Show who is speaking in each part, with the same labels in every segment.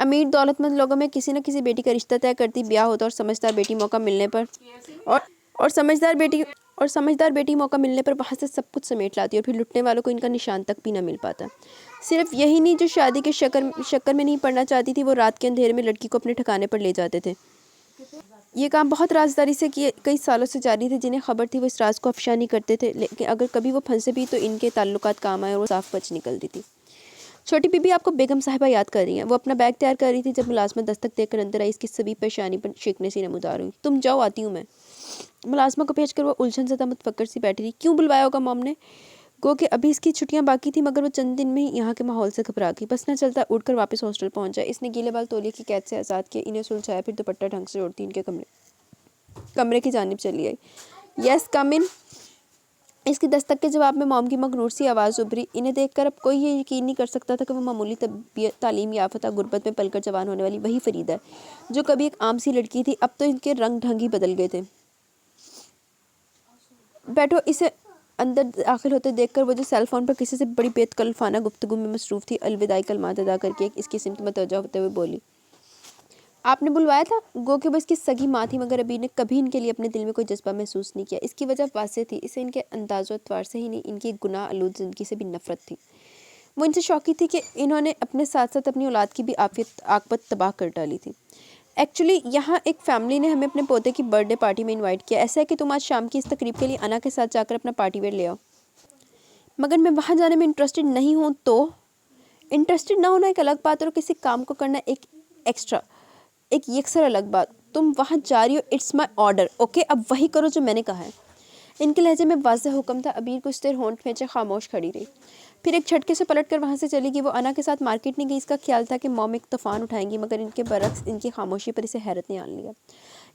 Speaker 1: امیر دولت مند لوگوں میں کسی نہ کسی بیٹی کا رشتہ طے کرتی بیاہ ہوتا اور سمجھدار بیٹی موقع ملنے پر سمجھدار بیٹی موقع ملنے پر وہاں سے سب کچھ سمیٹ لاتی اور پھر لٹنے والوں کو ان کا نشان تک بھی نہ مل پاتا۔ صرف یہی نہیں، جو شادی کے شکر میں نہیں پڑنا چاہتی تھی وہ رات کے اندھیرے میں لڑکی کو اپنے ٹھکانے پر لے جاتے تھے۔ یہ کام بہت رازداری سے کئی سالوں سے جاری تھے۔ جنہیں خبر تھی وہ اس راز کو افشا نہیں کرتے تھے، لیکن اگر کبھی وہ پھنسے بھی تو ان کے تعلقات کام آئے اور وہ صاف بچ نکلتی تھی۔ چھوٹی بی بی آپ کو بیگم صاحبہ یاد کر رہی ہیں۔ وہ اپنا بیگ تیار کر رہی تھی جب ملازمہ دستک دے کر اندر آئی۔ اس کی سبھی پریشانی پر شیکنے سے نمودار ہوئی۔ تم جاؤ، آتی ہوں میں۔ ملازمہ کو بھیج کر وہ الجھن زدہ متفکر سی بیٹھی تھی۔ کیوں بلوایا ہوگا موم نے؟ گو کہ ابھی اس کی چھٹیاں باقی تھی، مگر وہ چند دن میں ہی یہاں کے ماحول سے گھبرا گئی۔ بس نہ چلتا اڑ کر واپس ہاسٹل پہنچ جائے۔ اس نے گیلے بال تولیے کی قید سے آزاد کیے، انہیں سلجھایا، پھر دوپٹہ ڈھنگ سے اوڑھتی ان کے کمرے کی جانب چلی آئی۔ یس کم ان۔ اس کی دستک کے جواب میں موم کی مغرور سی آواز ابھری۔ انہیں دیکھ کر اب کوئی یہ یقین نہیں کر سکتا تھا کہ وہ معمولی تعلیم یافتہ غربت میں پل کر جوان ہونے والی وہی فریدہ ہے جو کبھی ایک عام سی لڑکی تھی۔ اب تو ان کے رنگ ڈھنگ ہی بدل گئے تھے۔ بیٹھو۔ اسے اندر داخل ہوتے دیکھ کر وہ جو سیل فون پر کسی سے بڑی بے تکلفانہ گفتگو میں مصروف تھی، الوداعی کلمات ادا کر کے اس کی سمت متوجہ ہوتے ہوئے بولی، آپ نے بلوایا تھا؟ گو کہ وہ اس کی سگی ماں تھی، مگر ابھی نے کبھی ان کے لیے اپنے دل میں کوئی جذبہ محسوس نہیں کیا۔ اس کی وجہ واضح تھی، اسے ان کے انداز و اطوار سے ہی نہیں، ان کی گناہ آلود زندگی سے بھی نفرت تھی۔ وہ ان سے شوقی تھی کہ انہوں نے اپنے ساتھ ساتھ اپنی اولاد کی بھی عاقبت تباہ کر ڈالی تھی۔ ایکچولی یہاں ایک فیملی نے ہمیں اپنے پوتے کی برتھ ڈے پارٹی میں انوائٹ کیا۔ ایسا ہے کہ تم آج شام کی اس تقریب کے لیے انا کے ساتھ جا کر اپنا پارٹی ویئر لے آؤ۔ مگر میں وہاں جانے میں انٹرسٹڈ نہیں ہوں۔ تو انٹرسٹڈ نہ ہونا ایک الگ بات اور کسی کام کو کرنا ایک یکسر الگ بات۔ تم وہاں جا رہی ہو، اٹس مائی آرڈر، اوکے؟ اب وہی کرو جو میں نے کہا ہے۔ ان کے لہجے میں واضح حکم تھا۔ عبیر کچھ دیر ہونٹ کھینچے خاموش کھڑی رہی، پھر ایک جھٹکے سے پلٹ کر وہاں سے چلی گئی۔ وہ انا کے ساتھ مارکیٹ نہیں گئی۔ اس کا خیال تھا کہ موم ایک طوفان اٹھائیں گی، مگر ان کے برعکس ان کی خاموشی پر اسے حیرت نے آن لیا۔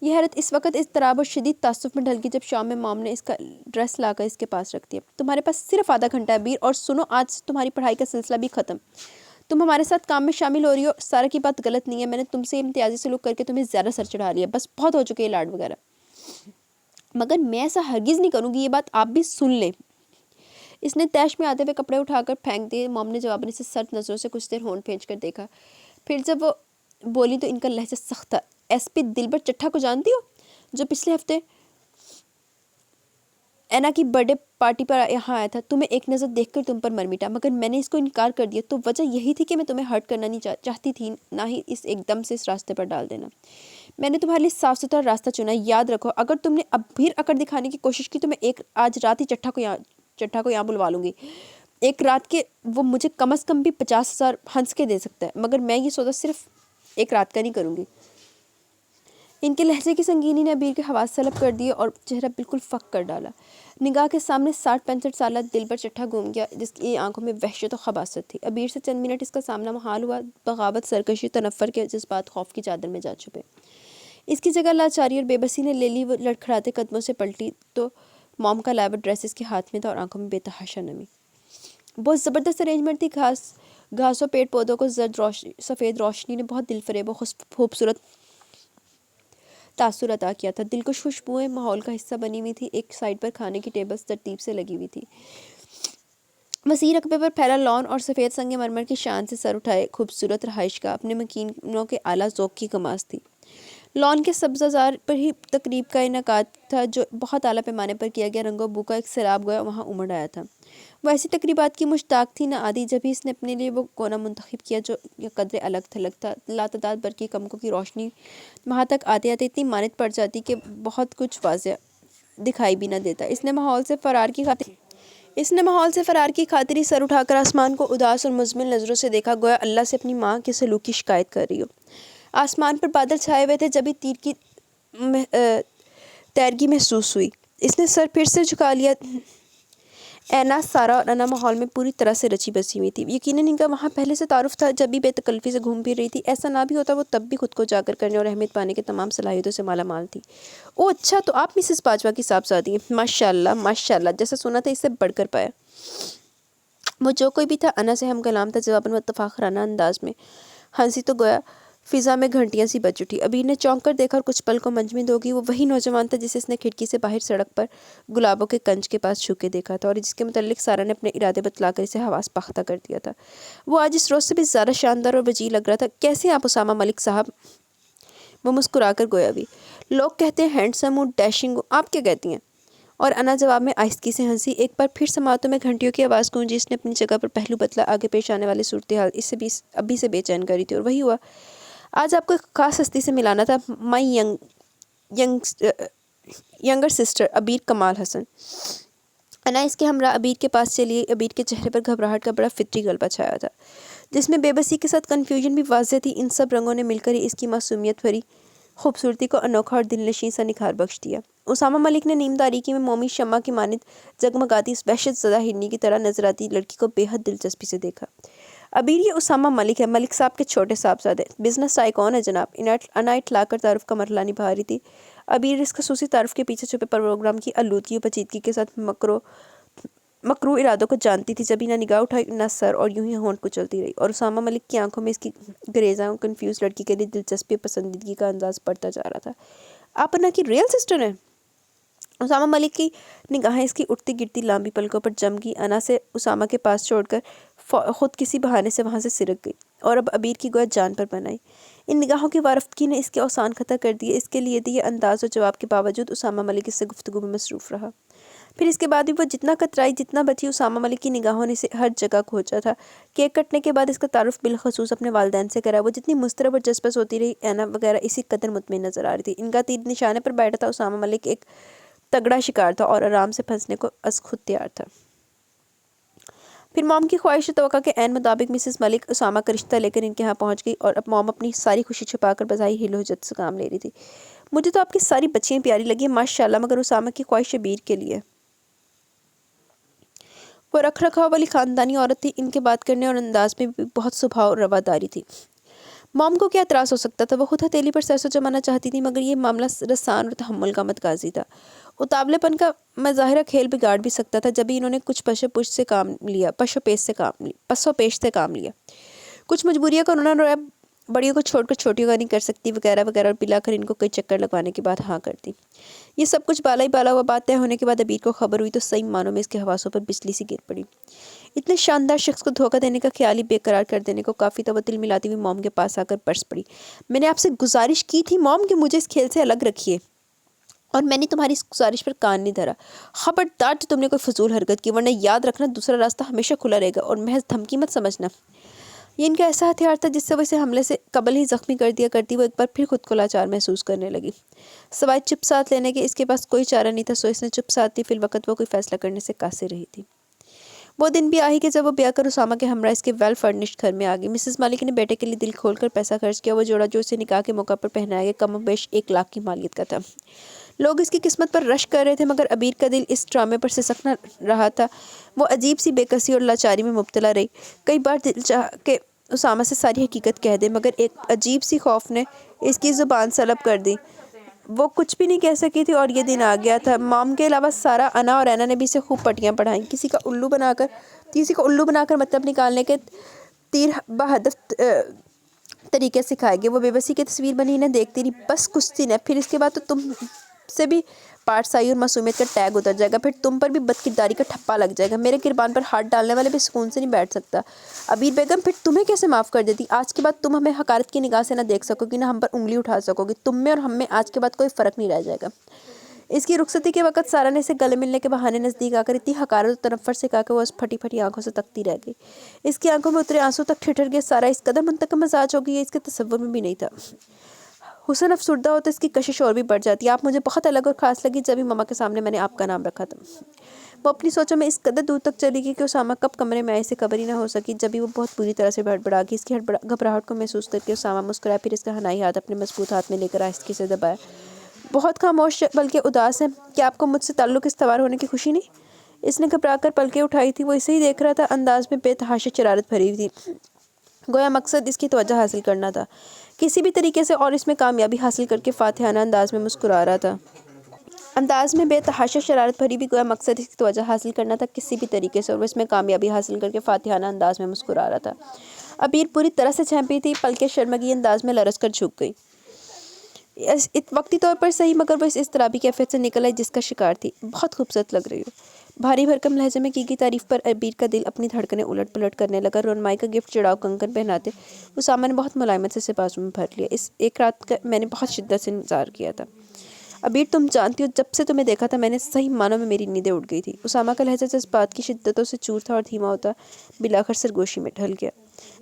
Speaker 1: یہ حیرت اس وقت اضطراب اور شدید تعصب میں ڈھل گئی جب شام میں موم نے اس کا ڈریس لا کر اس کے پاس رکھ دیا۔ تمہارے پاس صرف آدھا گھنٹہ ہے عبیر، اور سنو، آج سے تمہاری پڑھائی کا سلسلہ بھی ختم۔ تم ہمارے ساتھ کام میں شامل ہو رہی ہو۔ سارا کی بات غلط نہیں ہے، میں نے تم سے امتیازی سلوک کر کے تمہیں زیادہ سر چڑھا لیا، بس بہت ہو چکے یہ لاڈ وغیرہ۔ مگر میں ایسا ہرگز نہیں کروں گی، یہ بات آپ بھی سن لیں۔ اس نے تیش میں آتے ہوئے کپڑے اٹھا کر پھینک دیے۔ موم نے جواباً اسے سرد نظروں سے کچھ دیر ہونٹ کھینچ کر دیکھا، پھر جب وہ بولی تو ان کا لہجہ سخت تھا۔ ایس پی دلبر چٹھا کو جانتی ہو، جو پچھلے ہفتے اینا کی برتھ ڈے پارٹی پر یہاں آیا تھا؟ تمہیں ایک نظر دیکھ کر تم پر مر مٹا، مگر میں نے اس کو انکار کر دیا۔ تو وجہ یہی تھی کہ میں تمہیں ہرٹ کرنا نہیں چاہتی تھی، نہ ہی ایک دم سے اس راستے پر ڈال دینا۔ میں نے تمہارے لیے صاف ستھرا راستہ چنا ہے، یاد رکھو۔ اگر تم نے اب بھی اکڑ دکھانے کی کوشش کی تو میں آج رات ہی چٹھا کو یہاں بلوا لوں گی۔ ایک رات کے وہ مجھے کم از کم بھی 50,000 ہنس کے دے سکتا ہے، مگر میں یہ سودا صرف ایک رات کا نہیں کروں گی۔ ان کے لہجے کی سنگینی نے عبیر کے حواس سلب کر دیے اور چہرہ بالکل فک کر ڈالا۔ نگاہ کے سامنے 60-65 سالہ دلبر چٹھا گھوم گیا، جس کی آنکھوں میں وحشت و خباثت تھی۔ عبیر سے چند منٹ اس کا سامنا محال ہوا۔ بغاوت، سرکشی، تنفر کے جذبات خوف کی چادر میں جا چھپے۔ اس کی جگہ لاچاری اور بے بسی نے لے لی۔ وہ لڑکھڑاتے قدموں سے پلٹی تو موم کا لاوا ڈریس اس کے ہاتھ میں تھا اور آنکھوں میں بے تحاشا نمی۔ بہت زبردست ارینجمنٹ تھی۔ گھاسوں، پیڑ پودوں کو سفید روشنی نے بہت دل فریب و خوبصورت تاثر عطا کیا تھا۔ دلکش خوشبوئیں ماحول کا حصہ بنی ہوئی تھی۔ ایک سائڈ پر کھانے کی ٹیبلز ترتیب سے لگی ہوئی تھی۔ وسیع رقبے پر پھیلا لان اور سفید سنگ مرمر کی شان سے سر اٹھائے خوبصورت رہائش گاہ اپنے مکینوں کے اعلیٰ ذوق کی کماز تھی۔ لان کے سبزہ زار پر ہی تقریب کا انعقاد تھا، جو بہت اعلیٰ پیمانے پر کیا گیا۔ رنگ و بو کا ایک سیلاب گویا وہاں امڑ آیا تھا۔ وہ ایسی تقریبات کی مشتاق تھی نہ آدھی۔ جب ہی اس نے اپنے لیے وہ کونا منتخب کیا جو قدرے الگ تھلگ تھا، لاتعداد برقی کمکوں کی روشنی وہاں تک آتے آتے اتنی مانت پڑ جاتی کہ بہت کچھ واضح دکھائی بھی نہ دیتا۔ اس نے ماحول سے فرار کی خاطر ہی سر اٹھا کر آسمان کو اداس اور مزمل نظروں سے دیکھا، گویا اللہ سے اپنی ماں کے سلوک کی شکایت کر رہی ہو۔ آسمان پر بادل چھائے ہوئے تھے۔ جب ہی تیر کی تیرگی محسوس ہوئی، اس نے سر پھر سے جھکا لیا۔ اینا، سارا اور انا ماحول میں پوری طرح سے رچی بسی ہوئی تھی۔ یقیناً ان کا وہاں پہلے سے تعارف تھا۔ جب بھی بے تکلفی سے گھوم پھر رہی تھی، ایسا نہ بھی ہوتا وہ تب بھی خود کو اجاگر کرنے اور اہمیت پانے کے تمام صلاحیتوں سے مالا مال تھی۔ او اچھا، تو آپ مسز باجوہ کی صاحبزادی ہیں؟ ماشاء اللہ، ماشاء اللہ، جیسا سنا تھا اس سے بڑھ کر پایا۔ وہ جو کوئی بھی تھا انا سے ہم کلام تھا۔ جواباً وہ اتفاق رانہ انداز میں ہنسی تو گویا فضا میں گھنٹیاں سی بج اٹھی۔ ابیر نے چونک کر دیکھا اور کچھ پل کو منجمد ہوگی۔ وہ وہی نوجوان تھا جسے اس نے کھڑکی سے باہر سڑک پر گلابوں کے کنج کے پاس چھو کے دیکھا تھا اور جس کے متعلق سارا نے اپنے ارادے بتلا کر اسے حواس باختہ کر دیا تھا۔ وہ آج اس روز سے بھی زیادہ شاندار اور وجیح لگ رہا تھا۔ کیسے آپ اسامہ ملک صاحب؟ وہ مسکرا کر گویا بھی۔ لوگ کہتے ہیں ہینڈسم ہوں، ڈیشنگ ہوں، آپ کیا کہتی ہیں؟ اور انا جواب میں آہستگی سے ہنسی۔ ایک بار پھر سماعتوں میں گھنٹیوں کی آواز گونجی۔ اس نے اپنی جگہ پر پہلو بدلا۔ آگے پیش آنے والی صورتحال اس سے بھی ابھی سے بے چین کری تھی اور وہی ہوا۔ آج آپ کو ایک خاص ہستی سے ملانا تھا، مائی ینگر سسٹر ابیر کمال حسن۔ انا اس کے ہمراہ ابیر کے پاس چلی گئی۔ ابیر کے چہرے پر گھبراہٹ کا بڑا فطری غلبہ چھایا تھا، جس میں بے بسی کے ساتھ کنفیوژن بھی واضح تھی۔ ان سب رنگوں نے مل کر ہی اس کی معصومیت بھری خوبصورتی کو انوکھا اور دل نشیں سا نکھار بخش دیا۔ اسامہ ملک نے نیم تاریکی میں مومی شمع کی مانند جگمگاتی اس وحشت زدہ ہرنی کی طرح نظر آتی لڑکی کو بے حد دلچسپی سے دیکھا۔ ابیر، یہ اسامہ ملک ہے، ملک صاحب کے چھوٹے صاحبزادے، بزنس ٹائکون ہے جناب۔ انا اٹھلا کر تعارف کا مرحلہ نبھا رہی تھی۔ ابیر اس خصوصی تعارف کے پیچھے چھپے پروگرام کی آلودگی و پیچیدگی کے ساتھ مکروہ ارادوں کو جانتی تھی۔ جب نہ نگاہ اٹھائی نہ سر، اور یوں ہی ہونٹ کچلتی رہی، اور اسامہ ملک کی آنکھوں میں اس کی گریزاں اور کنفیوز لڑکی کے لیے دلچسپی پسندیدگی کا انداز بڑھتا جا رہا تھا۔ آپ انا کی ریئل سسٹر ہیں؟ اسامہ ملک کی نگاہیں اس کی اٹھتی گرتی لامبی پلکوں پر جم گئی۔ انا سے اسامہ کے پاس چھوڑ کر خود کسی بہانے سے وہاں سے سرک گئی اور اب ابیر کی گویا جان پر بن آئی۔ ان نگاہوں کی وارفتگی نے اس کے اوسان خطا کر دیے۔ اس کے لیے دیے انداز و جواب کے باوجود اسامہ ملک اس سے گفتگو میں مصروف رہا۔ پھر اس کے بعد بھی وہ جتنا کترائی، جتنا بچی، اسامہ ملک کی نگاہوں نے اسے ہر جگہ کھوجا تھا۔ کیک کٹنے کے بعد اس کا تعارف بالخصوص اپنے والدین سے کرا۔ وہ جتنی مضطرب اور جذبس ہوتی رہی، اینا وغیرہ اسی قدر مطمئن نظر آ رہی تھی۔ ان کا تیر نشانے پر بیٹھا تھا۔ اسامہ ملک ایک تگڑا شکار تھا اور آرام سے پھنسنے کو از خود تیار تھا۔ پھر موم کی خواہش و توقع کے عین مطابق مسز ملک اسامہ کا رشتہ لے کر ان کے ہاں پہنچ گئی اور اب موم اپنی ساری خوشی چھپا کر بظاہر ہل و حجت سے کام لے رہی تھی۔ مجھے تو آپ کی ساری بچیاں پیاری لگی ہیں ماشاءاللہ، مگر اسامہ کی خواہش ابیر کے لیے۔ وہ رکھ رکھاؤ والی خاندانی عورت تھی۔ ان کے بات کرنے اور انداز میں بھی بہت سبھاؤ اور رواداری تھی۔ موم کو کیا اعتراض ہو سکتا تھا؟ وہ خود ہتھیلی پر سرسوں جمانا چاہتی تھی، مگر یہ معاملہ رسان اور تحمل کا متقاضی تھا۔ اتاولے پن کا مظاہرہ کھیل بگاڑ بھی سکتا تھا۔ جب ہی انہوں نے کچھ پس و پیش سے کام لیا، کچھ مجبوریاں کا انہوں نے بڑیوں کو چھوڑ کر چھوٹیوں کا نہیں کر سکتی وغیرہ وغیرہ، اور بلا کر ان کو کئی چکر لگوانے کے بعد ہاں کر دی۔ یہ سب کچھ بالا ہی بالا ہوا بات طے ہونے کے بعد ابیر کو خبر ہوئی تو صحیح معنوں میں اس کے حواسوں پر بجلی سی گر پڑی۔ اتنے شاندار شخص کو دھوکہ دینے کا خیال ہی بے قرار کر دینے کو کافی تھا۔ وہ دل ملاتی ہوئی موم کے پاس آ کر برس پڑی۔ میں نے آپ سے گزارش کی تھی موم کہ مجھے اس کھیل سے الگ رکھیے، اور میں نے تمہاری اس گزارش پر کان نہیں دھرا۔ خبردار جو تم نے کوئی فضول حرکت کی، ورنہ یاد رکھنا دوسرا راستہ ہمیشہ کھلا رہے گا، اور محض دھمکی مت سمجھنا۔ یہ ان کا ایسا ہتھیار تھا جس سے وہ اسے حملے سے قبل ہی زخمی کر دیا کرتی۔ وہ ایک بار پھر خود کو لاچار محسوس کرنے لگی۔ سوائے چپ ساتھ لینے کے اس کے پاس کوئی چارہ نہیں تھا، سو اس نے چپ ساتھ لی۔ فی الوقت وہ کوئی فیصلہ کرنے سے قاصر رہی تھی۔ وہ دن بھی آئی کہ جب وہ بیاہ کر اسامہ کے ہمراہ اس کے ویل فرنشڈ گھر میں آ گئی۔ مسز ملک نے بیٹے کے لیے دل کھول کر پیسہ خرچ کیا۔ وہ جوڑا جو اسے نکاح کے موقع پر پہنایا گیا کم و بیش 1 لاکھ کی مالیت کا تھا۔ لوگ اس کی قسمت پر رشک کر رہے تھے، مگر ابیر کا دل اس ڈرامے پر سسک نہ رہا تھا۔ وہ عجیب سی بے کسی اور لاچاری میں مبتلا رہی۔ کئی بار دل چاہا کہ اسامہ سے ساری حقیقت کہہ دے، مگر ایک عجیب سی خوف نے اس کی زبان سلب کر دی۔ وہ کچھ بھی نہیں کہہ سکی تھی، اور یہ دن آ گیا تھا۔ موم کے علاوہ سارا، انا اور اینا نے بھی اسے خوب پٹیاں پڑھائیں۔ کسی کا الو بنا کر مطلب نکالنے کے تیر بہدف طریقے سکھائے گئے۔ وہ بے بسی کی تصویر بنی انہیں دیکھتی رہی۔ بس کچھ دن ہے، پھر اس کے بعد تو تم سے بھی پارسائی اور معصومیت کا ٹیگ اتر جائے گا، پھر تم پر بھی بد کرداری کا ٹھپا لگ جائے گا۔ میرے گربان پر ہاتھ ڈالنے والے بھی سکون سے نہیں بیٹھ سکتا۔ ابیر بیگم پھر تمہیں کیسے معاف کر دیتی؟ آج کے بعد تم ہمیں حقارت کی نگاہ سے نہ دیکھ سکو گی، نہ ہم پر انگلی اٹھا سکو گی۔ تم میں اور ہم میں آج کے بعد کوئی فرق نہیں رہ جائے گا۔ اس کی رخصتی کے وقت سارا نے اسے گلے ملنے کے بہانے نزدیک آ کر اتنی حقارت و تنفر سے کہا کہ وہ اس پھٹی پھٹی آنکھوں سے تکتی رہ گئی۔ اس کی آنکھوں میں اترے آنسو تک ٹھٹر گئے۔ سارا اس قدر منتقم مزاج ہو گئی ہے، اس کے تصور میں بھی نہیں تھا۔ حسن افسردہ ہوتا اس کی کشش اور بھی بڑھ جاتی۔ آپ مجھے بہت الگ اور خاص لگی جب ہی ماما کے سامنے میں نے آپ کا نام رکھا تھا۔ وہ اپنی سوچوں میں اس قدر دور تک چلی گئی کہ اسامہ کب کمرے میں آئے اسے خبر ہی نہ ہو سکی۔ جب ہی وہ بہت بری طرح سے ہڑبڑا گئی۔ اس کی گھبراہٹ کو محسوس کر کے اسامہ مسکرایا، پھر اس کا حنائی ہاتھ اپنے مضبوط ہاتھ میں لے کر آہستگی سے دبایا۔ بہت خاموش بلکہ اداس ہے کہ آپ کو مجھ سے تعلق استوار ہونے کی خوشی نہیں؟ اس نے گھبرا کر پلکیں اٹھائی تھی۔ وہ اسے ہی دیکھ رہا تھا، انداز میں بے تحاشا شرارت بھری ہوئی تھی، گویا مقصد اس کی توجہ حاصل کرنا تھا کسی بھی طریقے سے، اور اس میں کامیابی حاصل کر کے فاتحانہ انداز میں مسکرا رہا تھا۔ انداز میں بے تحاشا شرارت بھری بھی، گویا مقصد اس کی توجہ حاصل کرنا تھا کسی بھی طریقے سے، اور وہ اس میں کامیابی حاصل کر کے فاتحانہ انداز میں مسکرا رہا تھا۔ ابیر پوری طرح سے چھینپی تھی، پلکیں شرمگی انداز میں لرز کر جھک گئی. وقتی طور پر صحیح، مگر وہ اس اضطرابی کیفیت سے نکل آئی جس کا شکار تھی. بہت خوبصورت لگ رہی ہو. بھاری بھرکم لہجے میں کی گئی تعریف پر ابیر کا دل اپنی دھڑکنیں الٹ پلٹ کرنے لگا. رونمائی کا گفٹ چڑاؤ کنکن پہناتے اسامہ نے بہت ملائمت سے اسے بازو میں بھر لیا. اس ایک رات کا میں نے بہت شدت سے انتظار کیا تھا ابیر. تم جانتی ہو جب سے تمہیں دیکھا تھا میں نے صحیح معنوں میں میری نیندیں اڑ گئی تھی. اسامہ کا لہجہ جذبات کی شدتوں سے چور تھا اور دھیما ہوتا بلاخر سرگوشی میں ڈھل گیا.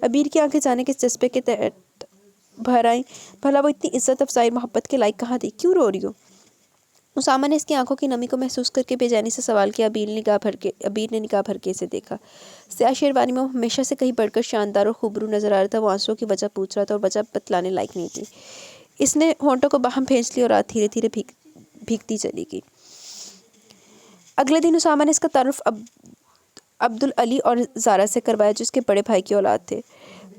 Speaker 1: ابیر کی آنکھیں جانے کس جذبے کے تحت بھر آئیں. بھلا وہ اتنی عزت افزائی محبت کے لائق کہاں تھی؟ کیوں رو رہی ہو؟ اسامہ نے اس کی آنکھوں کی نمی کو محسوس کر کے بے چینی سے سوال کیا. ابیر نے نگاہ بھر کے اسے دیکھا. سیاہ شیروانی میں وہ ہمیشہ سے کہیں بڑھ کر شاندار اور خوبرو نظر آ رہا تھا. وہ آنسوؤں کی وجہ پوچھ رہا تھا اور وجہ بتلانے لائق نہیں تھی. اس نے ہونٹوں کو باہم بھینچ لی اور رات دھیرے دھیرے بھیگتی چلی گئی. اگلے دن اسامہ نے اس کا تعارف عبدالعلی اور زارا سے کروایا جو اس کے بڑے بھائی کی اولاد تھے.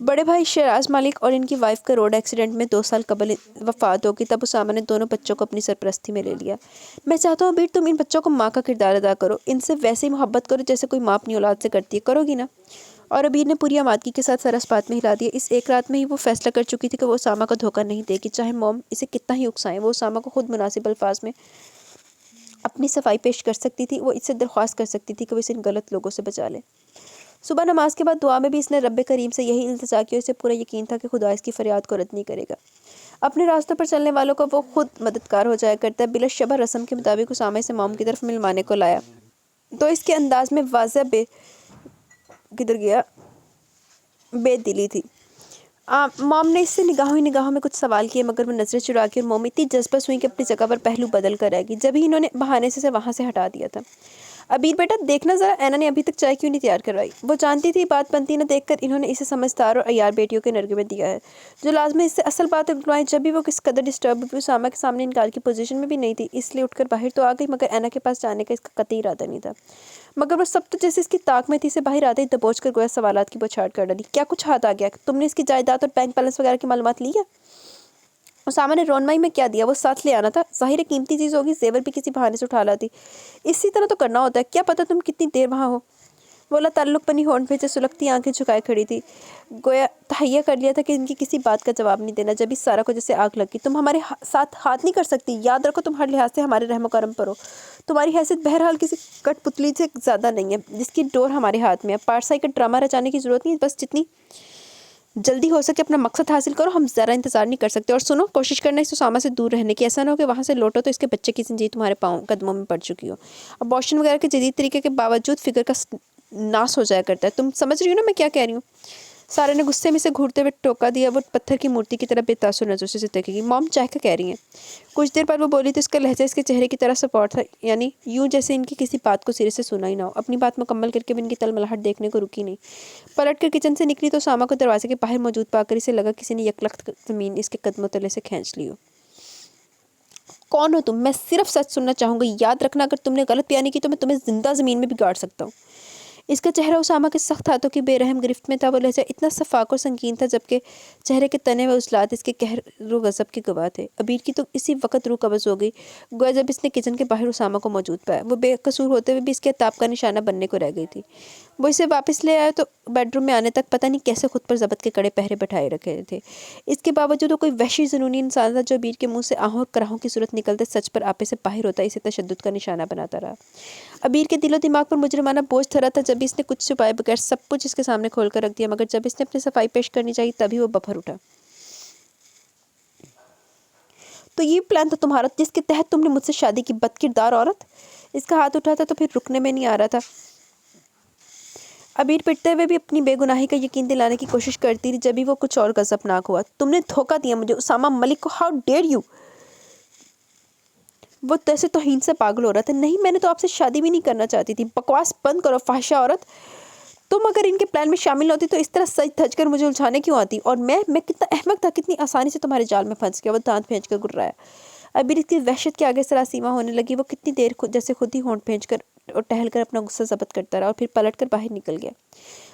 Speaker 1: بڑے بھائی شیراز مالک اور ان کی وائف کا روڈ ایکسیڈنٹ میں 2 سال قبل وفات ہو گئی. تب اسامہ نے دونوں بچوں کو اپنی سرپرستی میں لے لیا. میں چاہتا ہوں ابیر تم ان بچوں کو ماں کا کردار ادا کرو. ان سے ویسے ہی محبت کرو جیسے کوئی ماں اپنی اولاد سے کرتی ہے. کرو گی نا؟ اور ابیر نے پوری آمادگی کے ساتھ سر اس بات میں ہلا دیا. اس ایک رات میں ہی وہ فیصلہ کر چکی تھی کہ وہ اسامہ کو دھوکہ نہیں دے گی. چاہے موم اسے کتنا ہی اکسائیں. وہ اسامہ کو خود مناسب الفاظ میں اپنی صفائی پیش کر سکتی تھی. وہ اس سے درخواست کر سکتی تھی کہ وہ اسے ان غلط لوگوں سے بچا لے. صبح نماز کے بعد دعا میں بھی اس نے رب کریم سے یہی التجا کی. اسے پورا یقین تھا کہ خدا اس کی فریاد کو رد نہیں کرے گا. اپنے راستوں پر چلنے والوں کو وہ خود مددگار ہو جایا کرتا ہے. بلا شبہ رسم کے مطابق اسامہ سے موم کی طرف ملوانے کو لایا تو اس کے انداز میں واضح بے دلی تھی. موم نے اس سے نگاہوں میں کچھ سوال کیے مگر وہ نظریں چرا کے اور موم اتنی جذبس ہوئی کہ اپنی جگہ پر پہلو بدل کر رہ گئی. جبھی انہوں نے بہانے سے وہاں سے ہٹا دیا تھا. ابیر بیٹا دیکھنا ذرا اینا نے ابھی تک چائے کیوں نہیں تیار کروائی. وہ جانتی تھی بات بنتی نہ دیکھ کر انہوں نے اسے سمجھدار اور عیار بیٹیوں کے نرغے میں دیا ہے جو لازمی اس سے اصل باتیں بتوائیں. جب بھی وہ کس قدر ڈسٹرب ہوئی اسامہ کے سامنے انکار کی پوزیشن میں بھی نہیں تھی. اس لیے اٹھ کر باہر تو آ گئی مگر اینا کے پاس جانے کا اس کا قطعی ارادہ نہیں تھا. مگر وہ سب تو جیسے اس کی طاق میں تھی. اسے باہر آتے ہی دبوچ کر گویا سوالات کی بوچھاڑ کر ڈالی. کیا کچھ ہاتھ آ گیا؟ تم نے اس کی جائیداد اور بینک بیلنس وغیرہ کی معلومات لی ہے؟ اسامہ نے رونمائی میں کیا دیا وہ ساتھ لے آنا تھا. ظاہر ہے قیمتی چیز ہوگی. زیور بھی کسی بہانے سے اٹھا لاتی. اسی طرح تو کرنا ہوتا ہے. کیا پتہ تم کتنی دیر وہاں ہو. وہ اللہ تعلق بنی ہونٹ پہ سے سلگتی آنکھیں جھکائے کھڑی تھی. گویا تہیہ کر لیا تھا کہ ان کی کسی بات کا جواب نہیں دینا. جب اس سارا کو جیسے آگ لگ گئی. تم ہمارے ساتھ ہاتھ نہیں کر سکتی. یاد رکھو تم ہر لحاظ سے ہمارے رحم و کرم پر ہو. تمہاری حیثیت بہرحال کسی کٹ پتلی سے زیادہ نہیں ہے جس کی ڈور ہمارے ہاتھ میں ہے. پارسائی کا ڈرامہ رچانے کی ضرورت نہیں. بس جتنی جلدی ہو سکے اپنا مقصد حاصل کرو. ہم ذرا انتظار نہیں کر سکتے. اور سنو کوشش کرنا اس اسامہ سے دور رہنے کی. ایسا نہ ہو کہ وہاں سے لوٹو تو اس کے بچے کی زندگی تمہارے قدموں میں پڑ چکی ہو. ابارشن وغیرہ کے جدید طریقے کے باوجود فکر کا ناس ہو جایا کرتا ہے. تم سمجھ رہی ہو نا میں کیا کہہ رہی ہوں؟ سارا نے غصے میں سے گھورتے ہوئے ٹوکا دیا. وہ پتھر کی مورتی کی طرح بے تاثر نظروں سے دیکھے گی. موم چاہ کر کہہ رہی ہیں. کچھ دیر بعد وہ بولی تو اس کا لہجہ اس کے چہرے کی طرح سپورٹ تھا. یعنی یوں جیسے ان کی کسی بات کو سرے سے سنا ہی نہ ہو. اپنی بات مکمل کر کے بھی ان کی تلملاہٹ دیکھنے کو رکی نہیں. پلٹ کر کچن سے نکلی تو اسامہ کو دروازے کے باہر موجود پا کر اسے لگا کسی نے یکلخت زمین اس کے قدموں تلے سے کھینچ لی ہو. کون ہو تم؟ میں صرف سچ سننا چاہوں گی. یاد رکھنا اگر تم نے غلط بیانی کی تو میں تمہیں زندہ زمین میں بھی گاڑ سکتا ہوں. اس کا چہرہ اسامہ کے سخت ہاتھوں کی بے رحم گرفت میں تھا. وہ لہجہ اتنا شفاف اور سنگین تھا جبکہ چہرے کے تنے و عضلات اس کے قہر و غضب کے گواہ تھے. ابیر کی تو اسی وقت روح قبض ہو گئی گویا جب اس نے کچن کے باہر اسامہ کو موجود پایا. وہ بے قصور ہوتے ہوئے بھی اس کے عتاب کا نشانہ بننے کو رہ گئی تھی. وہ اسے واپس لے آیا تو بیڈ روم میں آنے تک پتہ نہیں کیسے خود پر ضبط کے کڑے پہرے بٹھائے رکھے تھے. اس کے باوجود وہ کوئی وحشی جنونی انسان تھا جو ابیر کے منہ سے آہوں اور کراہوں کی صورت نکلتے سچ پر آپے سے باہر ہوتا اسے تشدد کا نشانہ بناتا رہا. ابیر کے دل و دماغ پر مجرمانہ بوجھ دھرا تھا. جب اس نے کچھ چھپائے بغیر سب کچھ اس کے سامنے کھول کر رکھ دیا مگر جب اس نے اپنی صفائی پیش کرنی چاہی تبھی وہ ببھر اٹھا. تو یہ پلان تھا تمہارا جس کے تحت تم نے مجھ سے شادی کی بد کردار عورت. اس کا ہاتھ اٹھا تھا تو پھر رکنے میں نہیں آ رہا تھا. ابیر پٹتے ہوئے بھی اپنی بے گناہی کا یقین دلانے کی کوشش کرتی تھی. جبھی وہ کچھ اور غضبناک ہوا. تم نے دھوکہ دیا مجھے اسامہ ملک کو. How dare you. وہ تیسے توہین سے پاگل ہو رہا تھا. نہیں میں نے تو آپ سے شادی بھی نہیں کرنا چاہتی تھی. بکواس بند کرو فحشہ عورت. تم اگر ان کے پلان میں شامل ہوتی تو اس طرح سج دھج کر مجھے الجھانے کیوں آتی. اور میں کتنا احمق تھا. کتنی آسانی سے تمہارے جال میں پھنس گیا. وہ دانت بھینچ کر گرایا. ابیر اس کی وحشت کے آگے سراسیمہ ہونے لگی. وہ کتنی دیر جیسے خود ہی ہونٹ بھینچ کر اور ٹہل کر اپنا غصہ ضبط کرتا رہا اور پھر پلٹ کر باہر نکل گیا.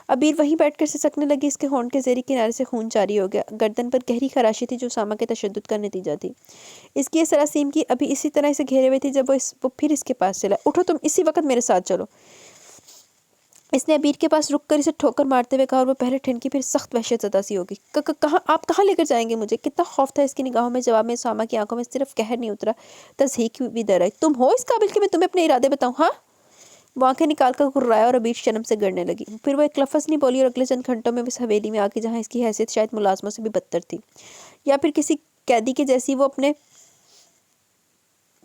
Speaker 1: ابیر وہیں بیٹھ کر سسکنے لگی. اس کے ہونٹ کے زیریں کنارے سے خون جاری ہو گیا. گردن پر گہری خراشی تھی جو اسامہ کے تشدد کا نتیجہ تھی. اس کی یہ سراسیم کی ابھی اسی طرح اسے گھیرے ہوئے تھی جب وہ پھر اس کے پاس چلا. اٹھو تم اسی وقت میرے ساتھ چلو. اس نے ابیر کے پاس رک کر اسے ٹھوکر مارتے ہوئے کہا اور وہ پہلے ٹھنکی پھر سخت وحشت زدہ سی ہوگی. کہاں آپ کہاں لے کر جائیں گے مجھے؟ کتنا خوف تھا اس کی نگاہوں میں. جواب میں اسامہ کی آنکھوں میں صرف قہر نہیں اترا، تصحیق بھی در آئی. تم ہو اس قابل کہ میں تمہیں اپنے ارادے بتاؤں؟ ہاں. وہ آنکھیں نکال کر گھرایا اور ابیر شرم سے گڑنے لگی. پھر وہ ایک لفظ نہیں بولی اور اگلے چند گھنٹوں میں اس حویلی میں آ کے جہاں اس کی حیثیت شاید ملازموں سے بھی بدتر تھی یا پھر کسی قیدی کے جیسی، وہ اپنے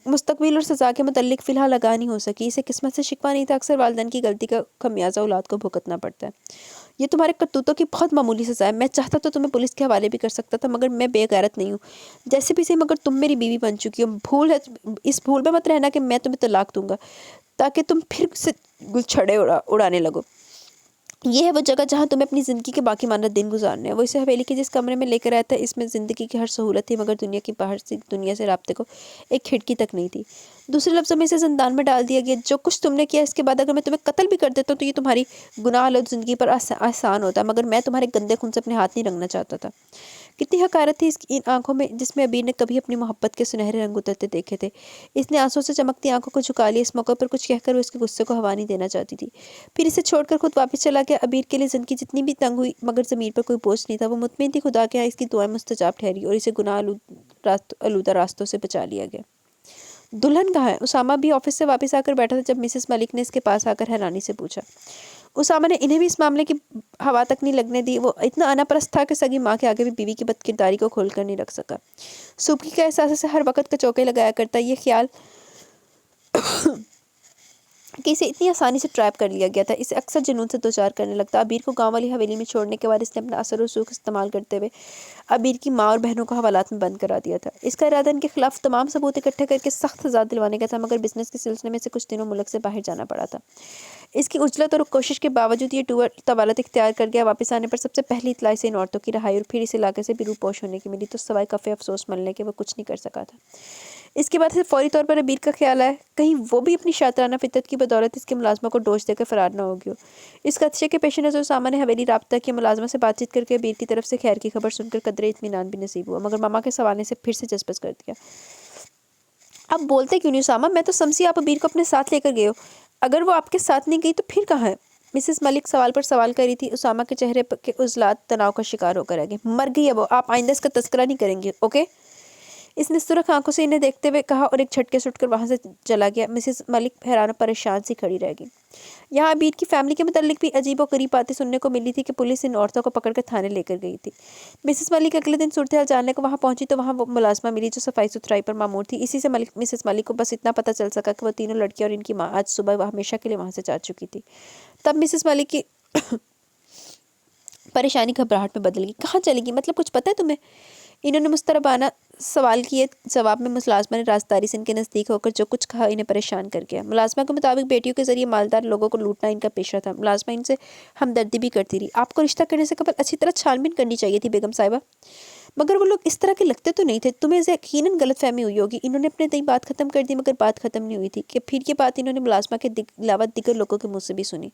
Speaker 1: مستقبل اور سزا کے متعلق فی الحال آگاہ نہیں ہو سکی. اسے قسمت سے شکوہ نہیں تھا. اکثر والدین کی غلطی کا خمیازہ اولاد کو بھگتنا پڑتا ہے. یہ تمہارے کرتوتوں کی بہت معمولی سزا ہے. میں چاہتا تو تمہیں پولیس کے حوالے بھی کر سکتا تھا، مگر میں بے غیرت نہیں ہوں. جیسے بھی سے، مگر تم میری بیوی بن چکی ہو. اس بھول میں مت رہنا کہ میں تمہیں طلاق دوں گا تاکہ تم پھر سے گلچھڑے اڑانے لگو. یہ ہے وہ جگہ جہاں تمہیں اپنی زندگی کے باقی ماندہ دن گزارنے ہیں. وہ اسے حویلی کے جس کمرے میں لے کر آیا تھا، اس میں زندگی کی ہر سہولت تھی، مگر دنیا کی باہر سے دنیا سے رابطے کو ایک کھڑکی تک نہیں تھی. دوسرے لفظوں میں اسے زندان میں ڈال دیا گیا. جو کچھ تم نے کیا، اس کے بعد اگر میں تمہیں قتل بھی کر دیتا ہوں تو یہ تمہاری گناہ آلود زندگی پر آسان ہوتا، مگر میں تمہارے گندے خون سے اپنے ہاتھ نہیں رنگنا چاہتا تھا. کتنی حقارت تھی اس کی ان آنکھوں میں جس میں ابیر نے کبھی اپنی محبت کے سنہرے رنگ اترتے دیکھے تھے. اس نے آنسوں سے چمکتی آنکھوں کو جھکا لیا. اس موقع پر کچھ کہہ کر وہ اس کے غصے کو ہوا نہیں دینا چاہتی تھی. پھر اسے چھوڑ کر خود واپس چلا گیا. ابیر کے لیے زندگی جتنی بھی تنگ ہوئی، مگر ضمیر پر کوئی بوجھ نہیں تھا. وہ مطمئن تھی خدا کے ہاں اس کی دعائیں مستجاب ٹھہری اور اسے گناہ آلودہ راستوں سے بچا لیا گیا. دلہن کہاں ہے؟ اسامہ بھی آفس سے واپس آ کر بیٹھا تھا جب مسز ملک نے اس کے پاس آ کر حیرانی سے پوچھا. اسامہ نے انہیں بھی اس معاملے کی ہوا تک نہیں لگنے دی. وہ اتنا انا پرست تھا کہ سگی ماں کے آگے بھی بیوی کی بد کرداری کو کھول کر نہیں رکھ سکا. صبح کا احساس اسے ہر وقت کا چوکے لگایا کرتا. یہ خیال کہ اسے اتنی آسانی سے ٹریپ کر لیا گیا تھا اسے اکثر جنون سے دوچار کرنے لگتا. ابیر کو گاؤں والی حویلی میں چھوڑنے کے بعد اس نے اپنا اثر و رسوخ استعمال کرتے ہوئے ابیر کی ماں اور بہنوں کو حوالات میں بند کرا دیا تھا. اس کا ارادہ ان کے خلاف تمام ثبوت اکٹھے کر کے سخت سزا دلوانے کا تھا، مگر بزنس کے سلسلے میں اسے کچھ دنوں ملک سے باہر جانا پڑا تھا. اس کی عجلت اور کوشش کے باوجود یہ ٹور طوالت اختیار کر گیا. واپس آنے پر سب سے پہلی اطلاع اسے ان عورتوں کی رہائی اور پھر اس علاقے سے بھی روپوش ہونے کی ملی تو سوائے کفے افسوس ملنے کے وہ کچھ نہیں کر سکا تھا. اس کے بعد سے فوری طور پر ابیر کا خیال آیا کہیں وہ بھی اپنی شاطرانہ فطرت کی بدولت اس کے ملازموں کو ڈوش دے کر فرار نہ ہو گیا. اس خدشے کے پیش نظر اسامہ نے حویلی رابطہ کیا. ملازمہ سے بات چیت کر کے ابیر کی طرف سے خیر کی خبر سن کر قدرے اطمینان بھی نصیب ہوا، مگر ماما کے سوالنے سے پھر سے جذبس کر دیا. اب بولتے کیوں نہیں اسامہ؟ میں تو سمجھی آپ ابیر کو اپنے ساتھ لے کر گئے ہو. اگر وہ آپ کے ساتھ نہیں گئی تو پھر کہاں ہے؟ مسز ملک سوال پر سوال کر رہی تھی. اسامہ کے چہرے کے عضلات تناؤ کا شکار ہو کر رہ گئے. مر گئی ہے وہ. آپ آئندہ اس کا تذکرہ نہیں کریں گے، اوکے؟ اس نے سرخ آنکھوں سے انہیں دیکھتے ہوئے کہا اور ایک جھٹکے سے اٹھ کر وہاں سے چلا گیا. مسز ملک حیران و پریشان سی کھڑی رہ گئی. یہاں ابیر کی فیملی کے متعلق بھی عجیب و غریب باتیں سننے کو ملی تھی کہ پولیس ان عورتوں کو پکڑ کر تھانے لے کر گئی تھی. مسز ملک اگلے دن صورتحال جاننے کو وہاں پہنچی تو وہاں وہ ملازمہ ملی جو صفائی ستھرائی پر مامور تھی. اسی سے مسز ملک کو بس اتنا پتہ چل سکا کہ وہ تینوں لڑکیاں اور ان کی ماں آج صبح وہ ہمیشہ کے لیے وہاں سے جا چکی تھی. تب مسز ملک کی پریشانی گھبراہٹ میں بدل گئی. کہاں چلے گی؟ مطلب کچھ پتہ ہے تمہیں؟ انہوں نے مستربانہ سوال کیے. جواب میں ملازمہ نے رازداری سے ان کے نزدیک ہو کر جو کچھ کہا انہیں پریشان کر گیا. ملازمہ کے مطابق بیٹیوں کے ذریعے مالدار لوگوں کو لوٹنا ان کا پیشہ تھا. ملازمہ ان سے ہمدردی بھی کرتی رہی. آپ کو رشتہ کرنے سے قبل اچھی طرح چھان بین کرنی چاہیے تھی بیگم صاحبہ. مگر وہ لوگ اس طرح کے لگتے تو نہیں تھے. تمہیں یقیناً غلط فہمی ہوئی ہوگی. انہوں نے اپنے دئی بات ختم کر دی، مگر بات ختم نہیں ہوئی تھی کہ پھر یہ بات انہوں نے ملازمہ کے علاوہ دیگر لوگوں کے منہ سے بھی سنی.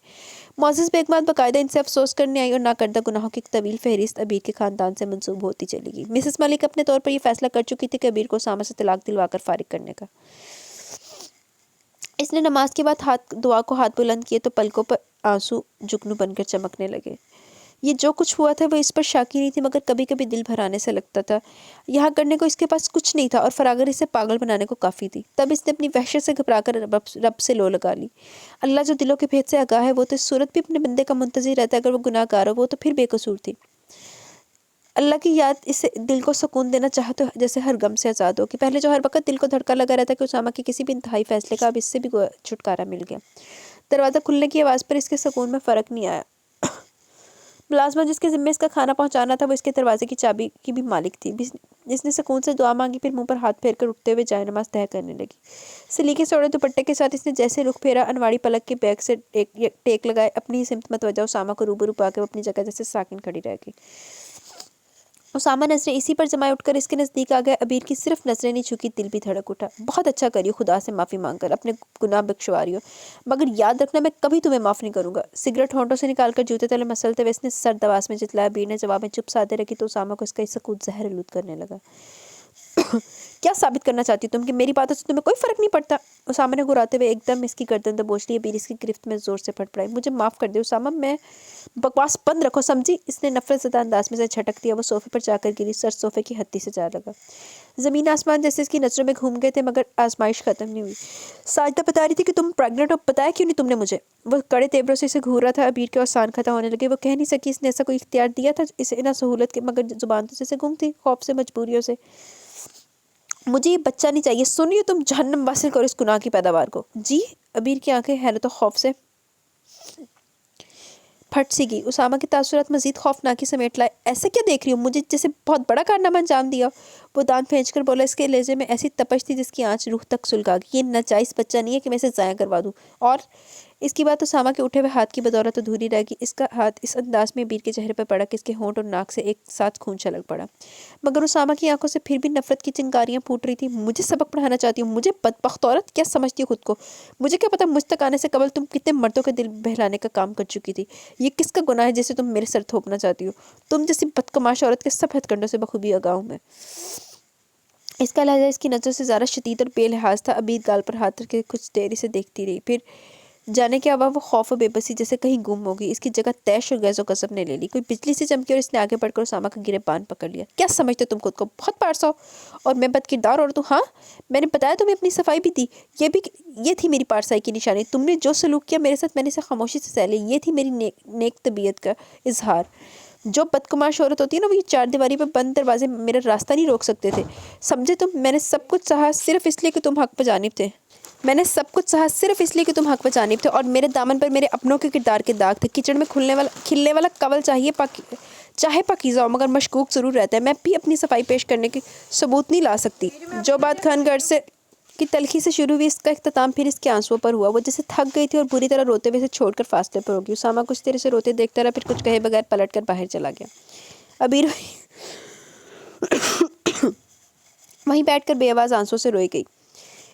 Speaker 1: معزز بیگمات باقاعدہ ان سے افسوس کرنے آئی اور ناکردہ گناہوں کی ایک طویل فہرست ابیر کے خاندان سے منسوب ہوتی چلی گئی. مسز ملک اپنے طور پر یہ فیصلہ کر چکی تھی کہ ابیر کو اسامہ سے طلاق دلوا کر فارغ کرنے کا. اس نے نماز کے بعد دعا کو ہاتھ بلند کیے تو پلکوں پر آنسو جگنو بن کر چمکنے لگے. یہ جو کچھ ہوا تھا وہ اس پر شاکی نہیں تھی، مگر کبھی کبھی دل بھرانے سے لگتا تھا یہاں کرنے کو اس کے پاس کچھ نہیں تھا اور فراگر اسے پاگل بنانے کو کافی تھی. تب اس نے اپنی وحشت سے گھبرا کر رب سے لو لگا لی. اللہ جو دلوں کے بھید سے آگاہ ہے، وہ تو اس صورت بھی اپنے بندے کا منتظر رہتا ہے. اگر وہ گناہ گار ہو وہ تو پھر بے قصور تھی. اللہ کی یاد اسے دل کو سکون دینا چاہا تو جیسے ہر غم سے آزاد ہو کہ پہلے جو ہر وقت دل کو دھڑکا لگا رہتا کہ اسامہ کے کسی بھی انتہائی فیصلے کا اب اس سے بھی چھٹکارا مل گیا. دروازہ کھلنے کی آواز پر اس کے سکون میں فرق نہیں آیا. ملازمہ جس کے ذمہ اس کا کھانا پہنچانا تھا وہ اس کے دروازے کی چابی کی بھی مالک تھی. جس نے سکون سے دعا مانگی پھر منہ پر ہاتھ پھیر کر اٹھتے ہوئے جائے نماز طے کرنے لگی. سلیقے سے اوڑے دوپٹے کے ساتھ اس نے جیسے رخ پھیرا انواڑی پلک کے بیگ سے ٹیک لگائے اپنی ہی سمت متوجہ اسامہ کو روبرو پا کے وہ اپنی جگہ جیسے ساکن کھڑی رہ گئی. اسامہ نظریں اسی پر جمائے اٹھ کر اس کے نزدیک آ گئے. ابیر کی صرف نظریں نہیں چھکی، دل بھی دھڑک اٹھا. بہت اچھا کریو خدا سے معافی مانگ کر اپنے گناہ بخشواریو، مگر یاد رکھنا میں کبھی تمہیں معاف نہیں کروں گا. سگریٹ ہونٹوں سے نکال کر جوتے تلے مسلتے ہوئے اس نے سرد آواز میں جتلایا. ابیر نے جواب میں چپ سادے رکھی تو اسامہ کو اس کا سکوت زہر آلود کرنے لگا. کیا ثابت کرنا چاہتی ہو تم کہ میری باتوں سے تمہیں کوئی فرق نہیں پڑتا؟ اسامہ نے گراتے ہوئے ایک دم اس کی گردن دبوچ لی۔ ابیر اس کی گرفت میں زور سے پھٹ پڑائی۔ مجھے معاف کر دے اسامہ، میں بکواس بند رکھو سمجھی؟ اس نے نفرت زدہ انداز میں سے جھٹک دیا۔ وہ صوفے پر جا کر گری، سر صوفے کی ہتھی سے جا لگا۔ زمین آسمان جیسے اس کی نظروں میں گھوم گئے تھے، مگر آزمائش ختم نہیں ہوئی۔ ساجدہ بتا رہی تھی کہ تم پریگننٹ ہو، بتایا کیوں نہیں تم نے مجھے؟ وہ کڑے تیوروں سے اسے گھور رہا تھا۔ ابیر کے اوسان ختم ہونے لگے۔ وہ کہہ نہیں سکی اس نے ایسا کوئی اختیار دیا تھا اسے نہ سہولت کے، مگر زبان تو سے گم تھی، خوف سے، مجبوریوں سے۔ مجھے یہ بچہ نہیں چاہیے، سنیے تم جہنم واصل کرو اس گناہ کی پیداوار کو۔ جی؟ ابیر کی آنکھیں حیرت و خوف سے پھٹ سی گئی۔ اسامہ کے تاثرات مزید خوفناکی سمیٹ لائے۔ ایسا کیا دیکھ رہی ہوں؟ مجھے جیسے بہت بڑا کارنامہ انجام دیا۔ وہ دانت پھینچ کر بولا۔ اس کے لہجے میں ایسی تپش تھی جس کی آنچ روح تک سلگا گئی۔ یہ ناجائز بچہ نہیں ہے کہ میں اسے ضائع کروا دوں۔ اور اس کی بات اسامہ کے اٹھے ہوئے ہاتھ کی بدولت ادھوری رہ گئی۔ اس کا ہاتھ اس انداز میں ابیر کے چہرے پر پڑا کہ اس کے ہونٹ اور ناک سے ایک ساتھ خون چھلک پڑا، مگر اسامہ کی آنکھوں سے پھر بھی نفرت کی چنگاریاں پھوٹ رہی تھی۔ مجھے سبق پڑھانا چاہتی ہوں مجھے؟ بدبخت عورت، کیا سمجھتی ہو خود کو؟ مجھے کیا پتا مجھ تک آنے سے قبل تم کتنے مردوں کے دل بہلانے کا کام کر چکی تھی۔ یہ کس کا گناہ ہے جسے تم میرے سر تھوپنا چاہتی ہو؟ تم جیسی بدکماش عورت کے سب ہتھ کنڈوں سے بخوبی آگاہ ہوں میں۔ اس کا لہجہ اس کی نظروں سے زیادہ شدید اور بے لحاظ تھا۔ ابیر گال پر ہاتھ رکھ کے کچھ دیر اسے دیکھتی رہی، پھر جانے کے علاوہ وہ خوف و بے بسی جیسے کہیں گم ہو گئی۔ اس کی جگہ تیش اور غیظ و غضب نے لے لی۔ کوئی بجلی سے چمکی اور اس نے آگے بڑھ کر اسامہ کا گریبان پکڑ لیا۔ کیا سمجھتے تم خود کو؟ بہت پارسا ہو اور میں بد کردار عورت ہوں؟ ہاں، میں نے بتایا تمہیں اپنی صفائی بھی دی، یہ تھی میری پارسائی کی نشانی۔ تم نے جو سلوک کیا میرے ساتھ میں نے اسے خاموشی سے سہ لیا۔ یہ تھی میری نیک طبیعت کا اظہار۔ جو بدکماش عورت ہوتی ہے نا، وہ یہ چار دیواری پہ بند دروازے میرا راستہ نہیں روک سکتے تھے، سمجھے تم؟ میں نے سب کچھ سہا صرف اس لیے کہ تم حق پہ جانب تھے۔ اور میرے دامن پر میرے اپنوں کے کردار کے داغ تھے۔ کچڑ میں کھلنے والا کنول چاہے پاکیزہ ہو مگر مشکوک ضرور رہتا ہے۔ میں بھی اپنی صفائی پیش کرنے کے ثبوت نہیں لا سکتی۔ جو بات خان گڑھ سے کی تلخی سے شروع ہوئی، اس کا اختتام پھر اس کے آنسوؤں پر ہوا۔ وہ جیسے تھک گئی تھی اور بری طرح روتے ہوئے اسے چھوڑ کر فاصلے پر ہوگی۔ اسامہ کچھ دیر سے روتے دیکھتا رہا، پھر کچھ کہے بغیر پلٹ کر باہر چلا گیا۔ ابیر وہیں بیٹھ کر بے آواز آنسوؤں سے روئی گئی۔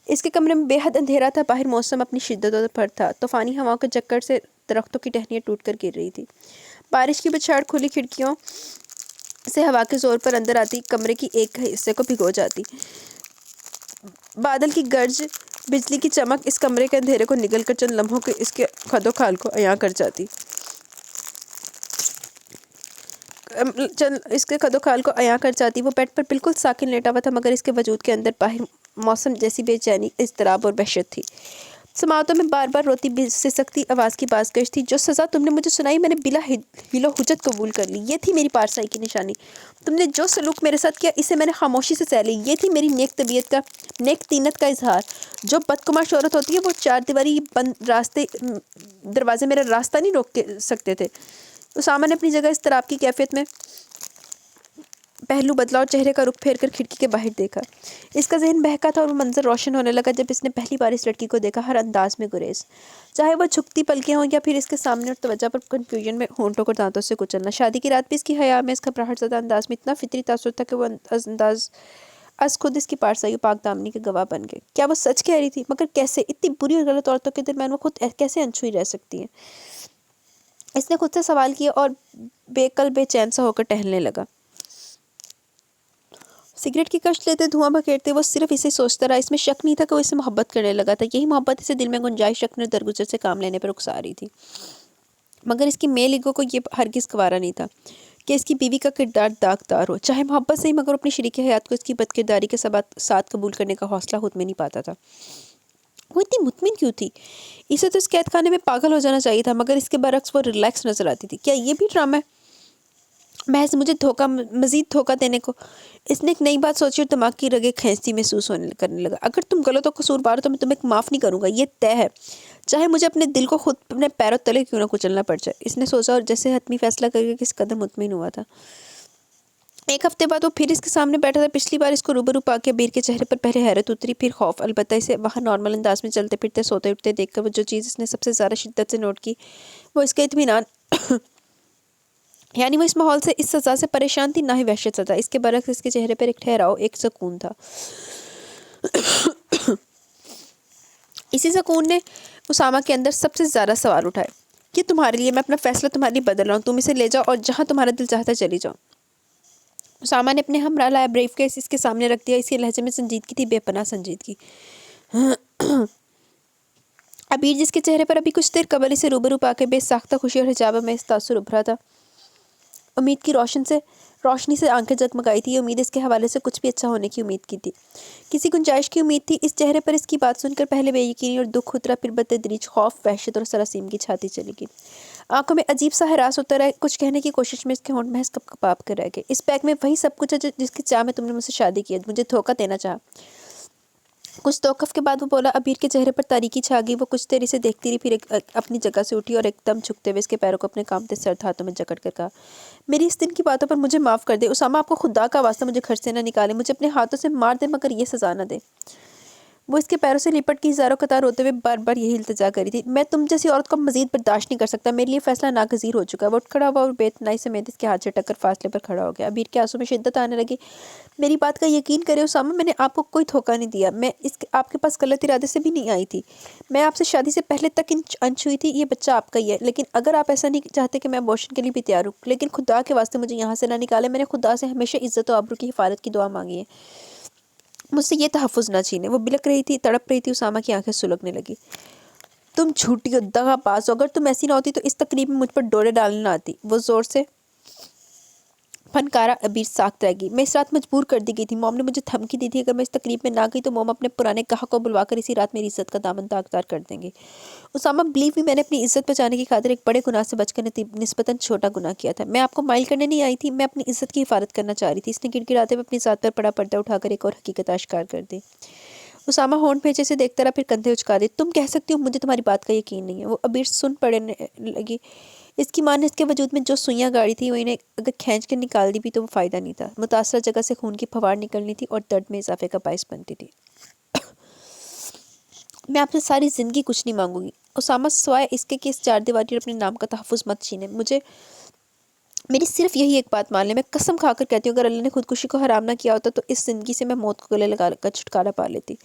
Speaker 1: اس کے کمرے میں بے حد اندھیرا تھا۔ باہر موسم اپنی شدت پر تھا۔ طوفانی ہواؤں کے چکر سے درختوں کی ٹہنیاں ٹوٹ کر گر رہی تھی۔ بارش کی بچھاڑ کھلی کھڑکیوں سے ہوا کے زور پر اندر آتی، کمرے کی ایک حصے کو بھگو جاتی۔ بادل کی گرج، بجلی کی چمک اس کمرے کے اندھیرے کو نگل کر چند لمحوں کے اس کے خد و خال کو عیاں کر جاتی۔ وہ بیڈ پر بالکل ساکن لیٹا ہوا تھا، مگر اس کے وجود کے اندر باہر موسم جیسی بے چینی، اضطراب اور وحشت تھی۔ سماعتوں میں بار بار روتی سسکتی آواز کی بازگشت تھی۔ جو سزا تم نے مجھے سنائی میں نے بلا حیل و حجت قبول کر لی۔ یہ تھی میری پارسائی کی نشانی۔ تم نے جو سلوک میرے ساتھ کیا اسے میں نے خاموشی سے سہ لی۔ یہ تھی میری نیک طبیعت کا، نیک طینت کا اظہار۔ جو بدکماش عورت ہوتی ہے وہ چار دیواری بند دروازے میرا راستہ نہیں روک سکتے تھے۔ اسامہ نے اپنی جگہ اضطراب کی کیفیت میں پہلو بدلا اور چہرے کا رخ پھیر کر کھڑکی کے باہر دیکھا۔ اس کا ذہن بہکا تھا اور وہ منظر روشن ہونے لگا جب اس نے پہلی بار اس لڑکی کو دیکھا، ہر انداز میں گریز، چاہے وہ جھکتی پلکیں ہوں یا پھر اس کے سامنے اور توجہ پر کنفیوژن میں ہونٹوں کو دانتوں سے کچلنا۔ شادی کی رات بھی اس کی حیا میں اس کا گھبراہٹ زدہ انداز میں اتنا فطری تاثر تھا کہ وہ از خود اس کی پارسائی و پاک دامنی کے گواہ بن گئے۔ کیا وہ سچ کہہ رہی تھی؟ مگر کیسے؟ اتنی بری اور غلط عورتوں کے درمیان وہ خود کیسے انچھوئی رہ سکتی ہیں؟ اس نے خود سے سوال کیا اور بے کل بے چین سا ہو کر ٹہلنے لگا۔ سگریٹ کی کش لیتے دھواں بکھیرتے وہ صرف اسے سوچتا رہا۔ اس میں شک نہیں تھا کہ وہ اسے محبت کرنے لگا تھا۔ یہی محبت اسے دل میں گنجائش رکھنے اور درگزر سے کام لینے پر اکسا رہی تھی، مگر اس کی میل ایگو کو یہ ہرگز گوارا نہیں تھا کہ اس کی بیوی کا کردار داغدار ہو، چاہے محبت سے ہی، مگر اپنی شریک حیات کو اس کی بد کرداری کے ساتھ قبول کرنے کا حوصلہ خود میں نہیں پاتا تھا۔ وہ اتنی مطمئن کیوں تھی؟ اسے تو اس قید خانے میں پاگل ہو جانا چاہیے تھا، مگر اس کے برعکس وہ ریلیکس نظر آتی تھی۔ کیا یہ بھی ڈرامہ ہے؟ محض مجھے مزید دھوکہ دینے کو؟ اس نے ایک نئی بات سوچی اور دماغ کی رگیں کھینچتی محسوس کرنے لگا۔ اگر تم غلط و قصوروار ہو تو میں تمہیں معاف نہیں کروں گا، یہ طے ہے، چاہے مجھے اپنے دل کو خود اپنے پیروں تلے کیوں نہ کچلنا پڑ جائے۔ اس نے سوچا اور جیسے حتمی فیصلہ کر کے کس قدر مطمئن ہوا تھا۔ ایک ہفتے بعد وہ پھر اس کے سامنے بیٹھا تھا۔ پچھلی بار اس کو روبرو پا کے ابیر کے چہرے پر پہلے حیرت اتری، پھر خوف۔ البتہ اسے وہاں نارمل انداز میں چلتے پھرتے سوتے اٹھتے دیکھ کر وہ جو چیز اس نے سب سے زیادہ شدت سے نوٹ کی وہ اس کا اطمینان، یعنی وہ اس ماحول سے، اس سزا سے پریشان تھی، نہ ہی وحشت زدہ۔ اس کے برعکس اس کے چہرے پر ایک ٹھہراؤ، ایک سکون تھا۔ اسی سکون نے اسامہ کے اندر سب سے زیادہ سوال اٹھائے۔ یہ تمہارے لیے، میں اپنا فیصلہ تمہارے لیے بدل رہا ہوں، تم اسے لے جاؤ اور جہاں تمہارا دل چاہتا ہے چلی جاؤ۔ اسامہ نے اپنے ہمراہ لایا بریف کیس اس کے سامنے رکھ دیا. اس کے لہجے میں سنجیدگی تھی، بے پناہ سنجیدگی. عبیر جس کے چہرے پر ابھی کچھ دیر قبل اسے روبرو پا کے بے ساختہ خوشی اور حجاب میں اس تاثر ابھرا تھا. امید کی روشنی سے آنکھیں جگمگائی تھی. یہ امید اس کے حوالے سے کچھ بھی اچھا ہونے کی امید کی تھی، کسی گنجائش کی امید تھی. اس چہرے پر اس کی بات سن کر پہلے بے یقینی اور دکھ اترا، پھر بتدریج خوف، وحشت اور سراسیم کی چھاتی چلی گئی. آنکھوں میں عجیب سا ہراس ہوتا رہا. کچھ کہنے کی کوشش میں اس کے ہونٹ محض کپاپ کر رہ گئے. اس بیگ میں وہی سب کچھ ہے جس کی چاہ میں تم نے مجھ سے شادی کی ہے، مجھے دھوکہ دینا چاہا. کچھ توقف کے بعد وہ بولا. عبیر کے چہرے پر تاریکی چھا گئی. وہ کچھ دیر اسے دیکھتی رہی، پھر اپنی جگہ سے اٹھی اور ایک دم جھکتے ہوئے اس کے پیروں کو اپنے کانپتے سرد ہاتھوں میں جکڑ کر کہا، میری اس دن کی باتوں پر مجھے معاف کر دے. اسامہ، آپ کو خدا کا واسطہ مجھے گھر سے نہ نکالے، مجھے اپنے ہاتھوں سے مار دے مگر یہ سزا نہ دے. وہ اس کے پیروں سے لپٹ کے ہزاروں قطار ہوتے ہوئے بار بار یہی التجا کری تھی. میں تم جیسی عورت کو مزید برداشت نہیں کر سکتا. میرے لیے فیصلہ ناگزیر ہو چکا ہے. وہ اٹھ کھڑا ہوا اور بے اتنائی سمیت اس کے ہاتھ سے ٹک کر فاصلے پر کھڑا ہو گیا. عبیر کے آنسوں میں شدت آنے لگی. میری بات کا یقین کرے اسامہ، میں نے آپ کو کوئی دھوکہ نہیں دیا. میں آپ کے پاس غلط ارادے سے بھی نہیں آئی تھی. میں آپ سے شادی سے پہلے تک انچ ہوئی تھی. یہ بچہ آپ کا ہی ہے، لیکن اگر آپ ایسا نہیں چاہتے کہ میں ابورشن کے لیے بھی تیار ہوں، لیکن خدا کے واسطے مجھے یہاں سے نہ نکالے. میں نے خدا سے ہمیشہ عزت و آبرو کی حفاظت کی دعا مانگی ہے، مجھ سے یہ تحفظ نہ چھینے. وہ بلک رہی تھی، تڑپ رہی تھی. اسامہ کی آنکھیں سلگنے لگی. تم جھوٹی ہو، دغا باز ہو. اگر تم ایسی نہ ہوتی تو اس تقریب میں مجھ پر ڈورے ڈالنے نہ آتی. وہ زور سے فنکارا. عبیر ساکت رہ گئی. میں اس رات مجبور کر دی گئی تھی. موم نے مجھے دھمکی دی تھی اگر میں اس تقریب میں نہ گئی تو موم اپنے پرانے گاہک کو بلوا کر اسی رات میری عزت کا دامن داغدار کر دیں گے. اسامہ، بلیو می، میں نے اپنی عزت بچانے کی خاطر ایک بڑے گناہ سے بچ کر نسبتاً چھوٹا گناہ کیا تھا. میں آپ کو مائل کرنے نہیں آئی تھی، میں اپنی عزت کی حفاظت کرنا چاہ رہی تھی. اس نے گڑگڑاتے ہوئے اپنی ذات پر پڑا پردہ اٹھا کر ایک اور حقیقت آشکار کر دی. اسامہ ہونٹ بھیجے سے دیکھتا رہا، پھر کندھے اچکا دے. تم کہہ سکتی ہو مجھے تمہاری بات کا یقین نہیں ہے. وہ عبیر سن پڑنے لگی. اس کی ماں نے اس کے وجود میں جو سوئیاں گاڑی تھی، وہ انہیں اگر کھینچ کر نکال دی بھی تو وہ فائدہ نہیں تھا. متاثرہ جگہ سے خون کی پھوار نکلنی تھی اور درد میں اضافے کا باعث بنتی تھی. میں آپ سے ساری زندگی کچھ نہیں مانگوں گی اسامہ، سوائے اس کے کہ اس چار دیواری اور اپنے نام کا تحفظ مت چھینے. میری صرف یہی ایک بات مان لیں. میں قسم کھا کر کہتی ہوں اگر اللہ نے خودکشی کو حرام نہ کیا ہوتا تو اس زندگی سے میں موت کو گلے لگا کر چھٹکارا پا لیتی.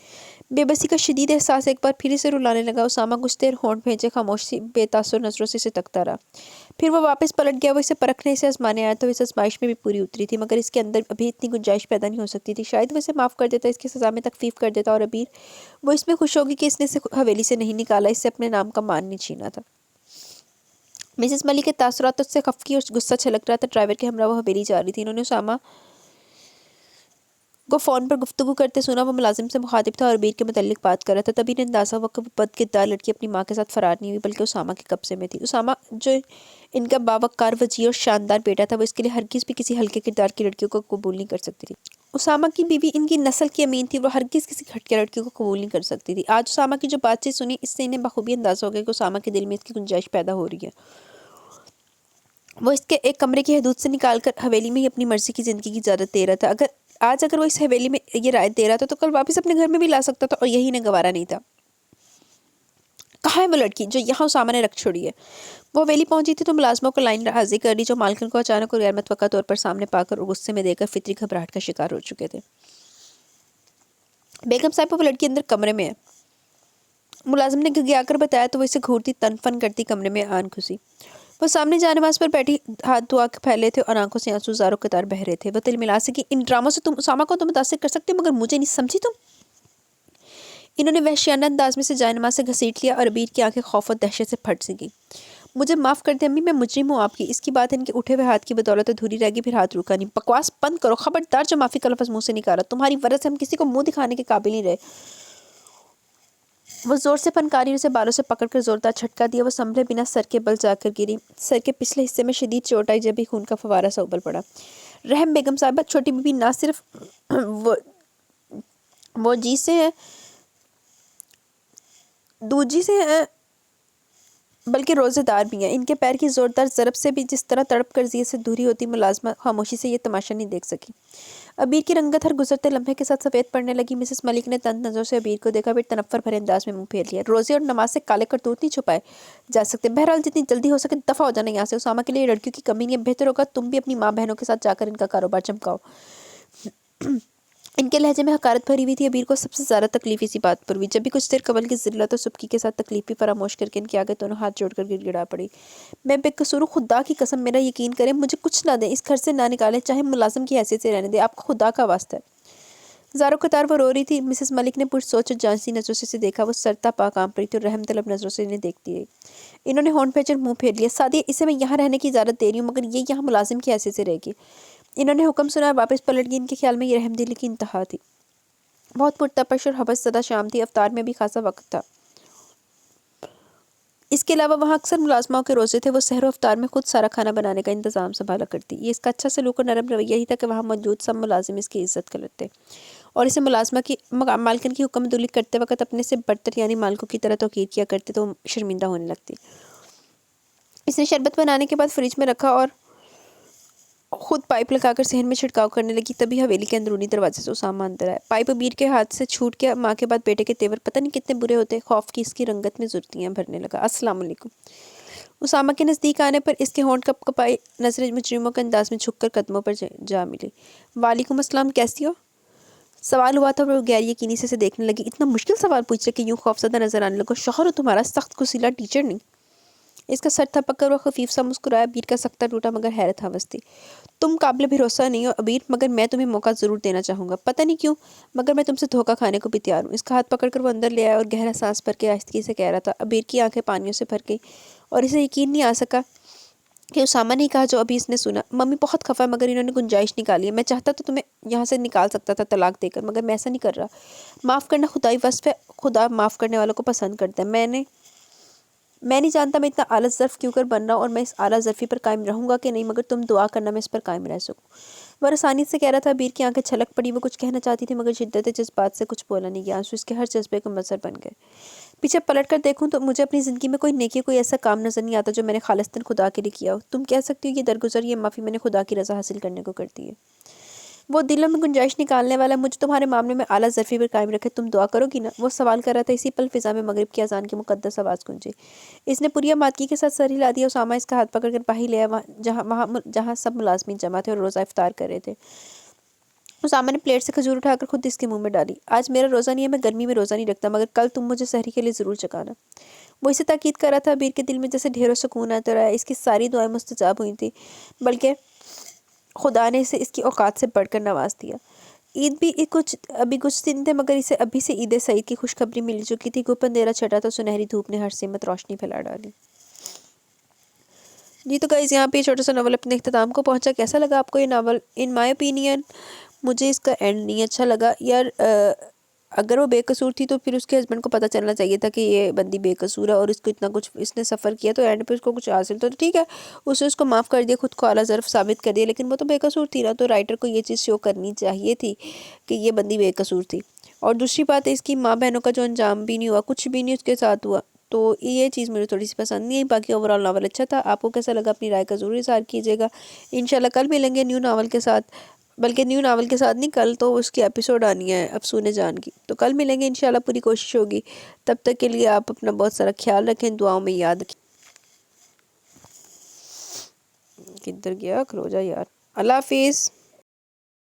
Speaker 1: بے بسی کا شدید احساس ایک بار پھر اسے رلانے لگا. اسامہ کچھ دیر ہونٹ بھیجے خاموشی بے تاثر نظروں سے اسے تکتا رہا. پھر وہ واپس پلٹ گیا. وہ اسے پرکھنے، اسے آزمانے آیا تھا. وہ اس آزمائش میں بھی پوری اتری تھی، مگر اس کے اندر ابھی اتنی گنجائش پیدا نہیں ہو سکتی تھی. شاید وہ اسے معاف کر دیتا، اس کی سزا میں تخفیف کر دیتا. اور عبیر، وہ اس میں خوش ہوگی کہ اس نے اسے حویلی سے نہیں نکالا، اس سے اپنے نام کا مان نہیں چھینا تھا. مسز ملک کے تاثرات سے خفگی اور غصہ چھلک رہا تھا. ڈرائیور کے ہمراہ وہ حویلی جا رہی تھی. انہوں نے اسامہ کو فون پر گفتگو کرتے سنا. وہ ملازم سے مخاطب تھا اور عبیر کے متعلق بات کر رہا تھا. تبھی انہیں اندازہ ہوا کہ وہ بد کردار لڑکی اپنی ماں کے ساتھ فرار نہیں ہوئی بلکہ اسامہ کے قبضے میں تھی. اسامہ جو ان کا باوقار، وجیح اور شاندار بیٹا تھا، وہ اس کے لیے ہرگز بھی کسی ہلکے کردار کی لڑکیوں کو قبول نہیں کر سکتی تھی. اسامہ کی بیوی ان کی نسل کی امین تھی، وہ ہرگز کسی گھٹیا لڑکی کو قبول نہیں کر سکتی تھی. آج اسامہ کی جو بات چیت سنی، اس سے انہیں بخوبی اندازہ ہو گیا کہ اسامہ کے دل میں اس کی گنجائش پیدا ہو رہی ہے. وہ اس کے ایک کمرے کی حدود سے نکال کر حویلی میں ہی اپنی مرضی کی زندگی کی اجازت دے رہا تھا. اگر وہ اس حویلی میں یہ رعایت دے رہا تھا تو کل واپس اپنے گھر میں بھی لا سکتا تھا، اور یہی انہیں گوارا نہیں تھا. کہاں ہے وہ لڑکی جو یہاں اسامہ نے رکھ چھوڑی ہے؟ وہ حویلی پہنچی تھی تو ملازموں کو لائن حاضر کر دی، جو مالکن کو اچانک اور غیر متوقع طور پر سامنے پا کر اور غصے میں دے کر فطری گھبراہٹ کا شکار ہو چکے تھے. بیگم صاحبہ، وہ لڑکی اندر کمرے میں ہے. ملازم نے گھگیا کر بتایا تو وہ اسے گھورتی تن فن کرتی کمرے میں آن گھسی. وہ سامنے جانے واز پر بیٹھی ہاتھ دھوا کے پھیلے تھے اور آنکھوں سے آنسو زاروں قطار بہہ رہے تھے. وہ تل ملا سے کہ ان ڈراموں سے تم اسامہ کو تو متاثر کر سکتے ہو مگر مجھے نہیں سمجھی تم. انہوں نے وحشیانہ انداز میں سے جائے نماز سے گھسیٹ لیا اور عبیر کی آنکھیں خوف و دہشت سے پھٹ سی گئی. مجھے معاف کر دیں امی، میں مجرم ہوں آپ کی. اس کی بات ان کے اٹھے ہوئے ہاتھ کی بدولت ادھوری رہ گئی. پھر ہاتھ رکا نہیں. بکواس بند کرو، خبردار جو معافی کا لفظ منہ سے نکالا. تمہاری وجہ سے ہم کسی کو منہ دکھانے کے قابل نہیں رہے. وہ زور سے پھنکاری اور اسے بالوں سے پکڑ کر زوردار جھٹکا دیا. وہ سنبھلے بنا سر کے بل جا کر گری. سر کے پچھلے حصے میں شدید چوٹ آئی جب ہی خون کا فوارہ سا ابل پڑا. رحم بیگم صاحبہ، چھوٹی بیوی نہ صرف وہ جی سے ہے، دوجی سے ہے، بلکہ روزے دار بھی ہیں. ان کے پیر کی زوردار ضرب سے بھی جس طرح تڑپ کر زیے سے دوری ہوتی. ملازمہ خاموشی سے یہ تماشا نہیں دیکھ سکی. عبیر کی رنگت ہر گزرتے لمحے کے ساتھ سفید پڑنے لگی. مسز ملک نے تند نظروں سے عبیر کو دیکھا، پھر تنفر بھرے انداز میں منہ پھیر لیا. روزے اور نماز سے کالے کرتوت نہیں چھپائے جا سکتے. بہرحال جتنی جلدی ہو سکے دفع ہو جانا یہاں سے. اسامہ کے لیے لڑکیوں کی کمی نہیں ہے. بہتر ہوگا تم بھی اپنی ماں بہنوں کے ساتھ جا کر ان کا کاروبار چمکاؤ. ان کے لہجے میں حقارت بھری ہوئی تھی۔ ابیر کو سب سے زیادہ تکلیف اسی بات پر ہوئی، جب بھی کچھ دیر قبل کی ذلت اور سبکی کے ساتھ تکلیف بھی فراموش کر کے ان کے آگے دونوں ہاتھ جوڑ کر گڑ گڑا پڑی۔ میں بے قصور ہوں، خدا کی قسم میرا یقین کریں، مجھے کچھ نہ دیں، اس گھر سے نہ نکالیں، چاہے ملازم کی حیثیت سے رہنے دیں، آپ کو خدا کا واسطہ ہے۔ زارو قطار وہ رو رہی تھی۔ مسز ملک نے پرسوچ اور جانسی نظروں سے اسے دیکھا، وہ سرتا پا کانپ رہی تھی اور رحم طلب نظروں سے انہیں دیکھتی رہی۔ انہوں نے ہونٹ پھینچ کر منہ پھیر لیا۔ سعدیہ، اسے میں یہاں رہنے کی اجازت دے رہی ہوں، مگر یہ یہاں ملازم کی حیثیت سے رہے گی۔ انہوں نے حکم سنا اور واپس پلٹ گئی۔ ان کے خیال میں یہ رحم دلی کی انتہا تھی۔ بہت پرتپش اور حوث زدہ شام تھی، افطار میں بھی خاصا وقت تھا۔ اس کے علاوہ وہاں اکثر ملازماؤں کے روزے تھے، وہ سحر و افطار میں خود سارا کھانا بنانے کا انتظام سنبھالا کرتی۔ یہ اس کا اچھا سلوک اور نرم رویہ ہی تھا کہ وہاں موجود سب ملازم اس کی عزت کرتے اور اسے ملازمہ کی مالکن کی حکم دلی کرتے وقت اپنے سے برتر یعنی مالکوں کی طرح توقیر کیا کرتے تو وہ شرمندہ ہونے لگتی۔ اس نے شربت بنانے کے بعد فریج میں رکھا اور خود پائپ لگا کر صحن میں چھڑکاؤ کرنے لگی۔ تبھی حویلی کے اندرونی دروازے سے اسامہ اندر آیا۔ پائپ ابیر کے ہاتھ سے چھوٹ کے ماں کے بعد بیٹے کے تیور پتہ نہیں کتنے برے ہوتے، خوف کی اس کی رنگت میں زرتیاں بھرنے لگا۔ السلام علیکم۔ اسامہ کے نزدیک آنے پر اس کے ہونٹ کپ کپائے، نظریں مجرموں کے انداز میں جھک کر قدموں پر جا ملی۔ وعلیکم السلام، کیسی ہو؟ سوال ہوا تھا اور وہ غیر یقینی سے اسے دیکھنے لگی۔ اتنا مشکل سوال پوچھ رہے کہ یوں خوفزدہ نظر آنے لگا۔ شوہر ہو تمہارا، سخت کسیلا ٹیچر نہیں۔ اس کا سر تھپک کر وہ خفیف سا مسکرایا۔ ابیر کا سختہ ٹوٹا مگر حیرت ہوس تھی۔ تم قابل بھروسہ نہیں ہو ابیر، مگر میں تمہیں موقع ضرور دینا چاہوں گا، پتہ نہیں کیوں، مگر میں تم سے دھوکہ کھانے کو بھی تیار ہوں۔ اس کا ہاتھ پکڑ کر وہ اندر لے آیا اور گہرا سانس بھر کے آہستگی سے کہہ رہا تھا۔ ابیر کی آنکھیں پانیوں سے بھر گئی اور اسے یقین نہیں آ سکا کہ اسامہ نے کہا جو ابھی اس نے سنا۔ ممی بہت خفا ہے مگر انہوں نے گنجائش نکالی ہے، میں چاہتا تو تمہیں یہاں سے نکال سکتا تھا طلاق دے کر، مگر میں ایسا نہیں کر رہا۔ معاف کرنا خدائی وصف ہے، خدا معاف کرنے والوں کو پسند کرتا ہے۔ میں نہیں جانتا میں اتنا اعلیٰ ظرف کیوں کر بن رہا ہوں اور میں اس اعلیٰ ظرفی پر قائم رہوں گا کہ نہیں، مگر تم دعا کرنا میں اس پر قائم رہ سکوں۔ وہ آسانی سے کہہ رہا تھا۔ ابیر کی آنکھیں چھلک پڑی، وہ کچھ کہنا چاہتی تھی مگر شدت جذبات سے کچھ بولا نہیں گیا۔ آنسو اس کے ہر جذبے کو مضر بن گئے۔ پیچھے پلٹ کر دیکھوں تو مجھے اپنی زندگی میں کوئی نیکی، کوئی ایسا کام نظر نہیں آتا جو میں نے خالصتاً خدا کے لیے کیا ہو۔ تم کہہ سکتی ہو یہ درگزر، یہ معافی میں نے خدا کی رضا حاصل کرنے کو کرتی ہے۔ وہ دلوں میں گنجائش نکالنے والا مجھے تمہارے معاملے میں اعلیٰ ظرفی پر قائم رکھے، تم دعا کرو گی نا؟ وہ سوال کر رہا تھا، اسی پل فضا میں مغرب کی اذان کی مقدس آواز گونجی۔ اس نے پوری مادگی کے ساتھ سر ہلا دیا۔ اسامہ اس کا ہاتھ پکڑ کر باہر لے آیا جہاں سب ملازمین جمع تھے اور روزہ افطار کر رہے تھے۔ اسامہ نے پلیٹ سے کھجور اٹھا کر خود اس کے منہ میں ڈالی۔ آج میرا روزہ نہیں ہے، میں گرمی میں روزہ نہیں رکھتا، مگر کل تم مجھے سحری کے لیے ضرور جگانا۔ وہ اسے تاکید کر رہا تھا۔ ابیر کے دل میں جیسے ڈھیروں سکون آتا رہا۔ اس کی ساری دعائیں مستجاب ہوئی تھیں، بلکہ خدا نے اسے اس کی اوقات سے بڑھ کر نواز دیا۔ عید بھی ابھی کچھ دن تھے مگر اسے ابھی سے عید سعید کی خوشخبری مل چکی تھی۔ گپ اندھیرا چھٹا تھا، سنہری دھوپ نے ہر سمت روشنی پھیلا ڈالی۔ جی تو گائز، یہاں پہ یہ چھوٹا سا ناول اپنے اختتام کو پہنچا۔ کیسا لگا آپ کو یہ ناول؟ ان مائی اوپینین مجھے اس کا اینڈ نہیں اچھا لگا یار۔ اگر وہ بے قصور تھی تو پھر اس کے ہسبینڈ کو پتہ چلنا چاہیے تھا کہ یہ بندی بے قصور ہے اور اس کو اتنا کچھ اس نے سفر کیا، تو اینڈ پہ اس کو کچھ حاصل تو ٹھیک ہے، اس نے اس کو معاف کر دیا، خود کو اعلیٰ ظرف ثابت کر دیا، لیکن وہ تو بے قصور تھی نا، تو رائٹر کو یہ چیز شو کرنی چاہیے تھی کہ یہ بندی بے قصور تھی۔ اور دوسری بات ہے، اس کی ماں بہنوں کا جو انجام بھی نہیں ہوا، کچھ بھی نہیں اس کے ساتھ ہوا، تو یہ چیز مجھے تھوڑی سی پسند نہیں ہے۔ باقی اوورآل ناول اچھا تھا۔ آپ کو کیسا لگا اپنی رائے کا ضرور اظہار کیجیے گا۔ انشاءاللہ کل ملیں گے نیو ناول کے ساتھ، بلکہ نیو ناول کے ساتھ نہیں، کل تو اس کی ایپیسوڈ آنی ہے افسون جان کی، تو کل ملیں گے انشاءاللہ، پوری کوشش ہوگی۔ تب تک کے لیے آپ اپنا بہت سارا خیال رکھیں، دعاؤں میں یاد رکھیں۔ کدھر گیا کھلو جا یار۔ اللہ حافظ۔